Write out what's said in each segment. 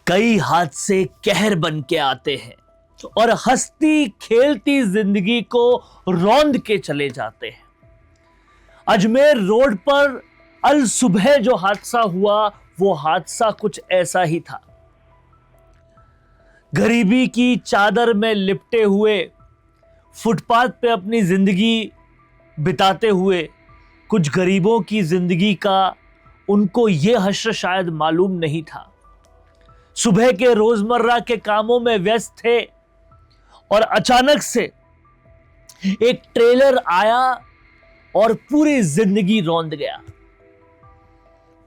कई हादसे कहर बन के आते हैं और हंसती खेलती जिंदगी को रौंद के चले जाते हैं। अजमेर रोड पर अल सुबह जो हादसा हुआ वो हादसा कुछ ऐसा ही था। गरीबी की चादर में लिपटे हुए, फुटपाथ पे अपनी जिंदगी बिताते हुए कुछ गरीबों की जिंदगी का उनको यह हश्र शायद मालूम नहीं था। सुबह के रोजमर्रा के कामों में व्यस्त थे और अचानक से एक ट्रेलर आया और पूरी जिंदगी रौंद गया।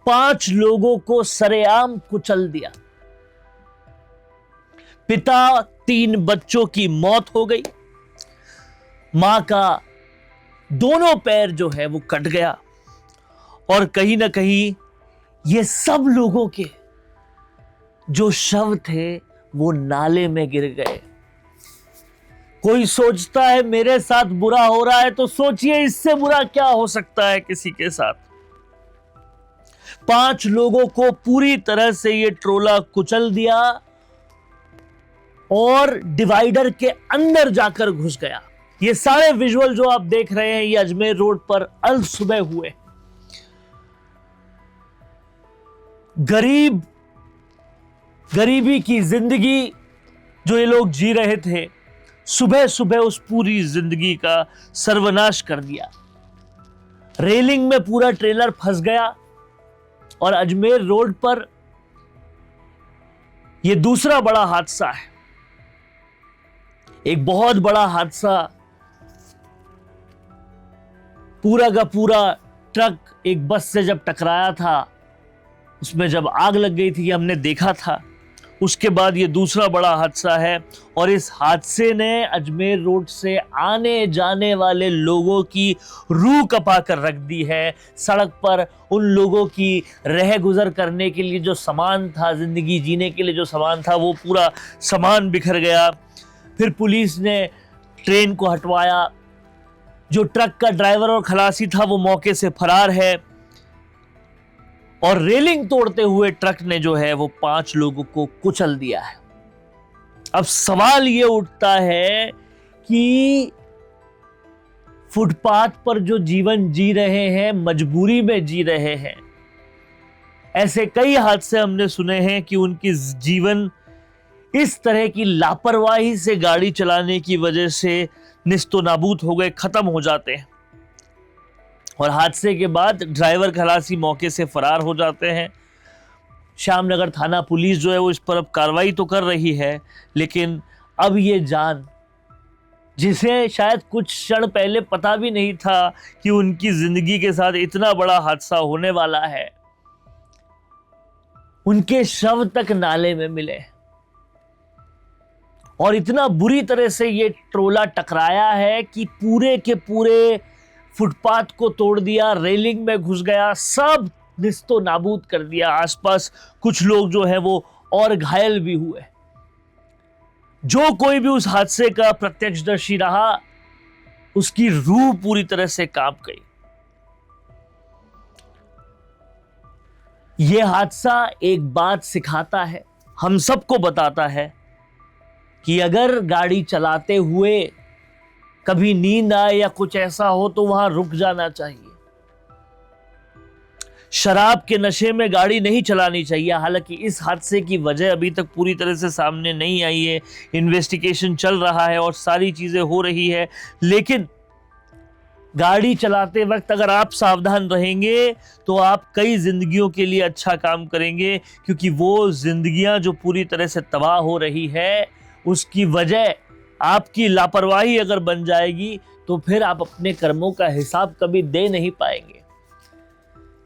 5 लोगों को सरेआम कुचल दिया। पिता 3 बच्चों की मौत हो गई। मां का दोनों पैर जो है वो कट गया और कहीं ना कहीं ये सब लोगों के जो शव थे वो नाले में गिर गए। कोई सोचता है मेरे साथ बुरा हो रहा है, तो सोचिए इससे बुरा क्या हो सकता है किसी के साथ। 5 लोगों को पूरी तरह से ये ट्रोला कुचल दिया और डिवाइडर के अंदर जाकर घुस गया। ये सारे विजुअल जो आप देख रहे हैं ये अजमेर रोड पर अल सुबह हुए। गरीबी की जिंदगी जो ये लोग जी रहे थे, सुबह सुबह उस पूरी जिंदगी का सर्वनाश कर दिया। रेलिंग में पूरा ट्रेलर फंस गया और अजमेर रोड पर यह दूसरा बड़ा हादसा है। एक बहुत बड़ा हादसा, पूरा का पूरा ट्रक एक बस से जब टकराया था, उसमें जब आग लग गई थी, हमने देखा था। उसके बाद ये दूसरा बड़ा हादसा है और इस हादसे ने अजमेर रोड से आने जाने वाले लोगों की रूह कपा कर रख दी है। सड़क पर उन लोगों की रह गुजर करने के लिए जो सामान था, जिंदगी जीने के लिए जो सामान था, वो पूरा सामान बिखर गया। फिर पुलिस ने ट्रेन को हटवाया। जो ट्रक का ड्राइवर और खलासी था वो मौके से फरार है और रेलिंग तोड़ते हुए ट्रक ने जो है वो 5 लोगों को कुचल दिया है। अब सवाल ये उठता है कि फुटपाथ पर जो जीवन जी रहे हैं, मजबूरी में जी रहे हैं, ऐसे कई हादसे हमने सुने हैं कि उनकी जीवन इस तरह की लापरवाही से गाड़ी चलाने की वजह से निस्तो नाबूद हो गए, खत्म हो जाते हैं और हादसे के बाद ड्राइवर खलासी मौके से फरार हो जाते हैं। श्यामनगर थाना पुलिस जो है वो इस पर अब कार्रवाई तो कर रही है, लेकिन अब ये जान, जिसे शायद कुछ क्षण पहले पता भी नहीं था कि उनकी जिंदगी के साथ इतना बड़ा हादसा होने वाला है, उनके शव तक नाले में मिले और इतना बुरी तरह से ये ट्रोला टकराया है कि पूरे के पूरे फुटपाथ को तोड़ दिया, रेलिंग में घुस गया, सब निस्तो नाबूद कर दिया। आसपास कुछ लोग जो है वो और घायल भी हुए। जो कोई भी उस हादसे का प्रत्यक्षदर्शी रहा, उसकी रूह पूरी तरह से कांप गई। यह हादसा एक बात सिखाता है, हम सबको बताता है कि अगर गाड़ी चलाते हुए कभी नींद आए या कुछ ऐसा हो तो वहां रुक जाना चाहिए। शराब के नशे में गाड़ी नहीं चलानी चाहिए। हालांकि इस हादसे की वजह अभी तक पूरी तरह से सामने नहीं आई है, इन्वेस्टिगेशन चल रहा है और सारी चीजें हो रही है, लेकिन गाड़ी चलाते वक्त अगर आप सावधान रहेंगे तो आप कई जिंदगियों के लिए अच्छा काम करेंगे, क्योंकि वो जिंदगियां जो पूरी तरह से तबाह हो रही है उसकी वजह आपकी लापरवाही अगर बन जाएगी तो फिर आप अपने कर्मों का हिसाब कभी दे नहीं पाएंगे।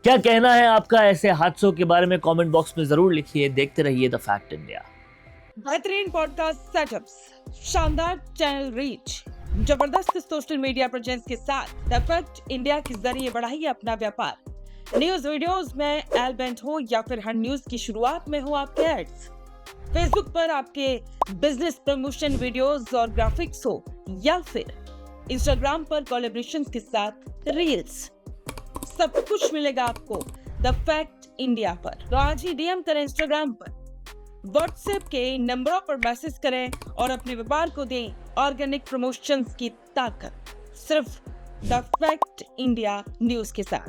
क्या कहना है आपका ऐसे हादसों के बारे में कमेंट बॉक्स में जरूर लिखिए। देखते रहिए द फैक्ट इंडिया। बेहतरीन पॉडकास्ट सेटअप्स, शानदार चैनल रीच, जबरदस्त सोशल मीडिया प्रेजेंस के साथ द फैक्ट इंडिया के जरिए बढ़ाइए अपना व्यापार। न्यूज वीडियोस में एल बेंट हो या फिर हर न्यूज की शुरुआत में हो आपके एड्स, फेसबुक पर आपके बिजनेस प्रमोशन वीडियोस और ग्राफिक्स हो या फिर इंस्टाग्राम पर कोलैबोरेशन के साथ रील्स, सब कुछ मिलेगा आपको द फैक्ट इंडिया पर। तो आज ही डीएम करें इंस्टाग्राम पर व्हाट्सएप के नंबरों पर मैसेज करें और अपने व्यापार को दें ऑर्गेनिक प्रमोशंस की ताकत, सिर्फ द फैक्ट इंडिया न्यूज के साथ।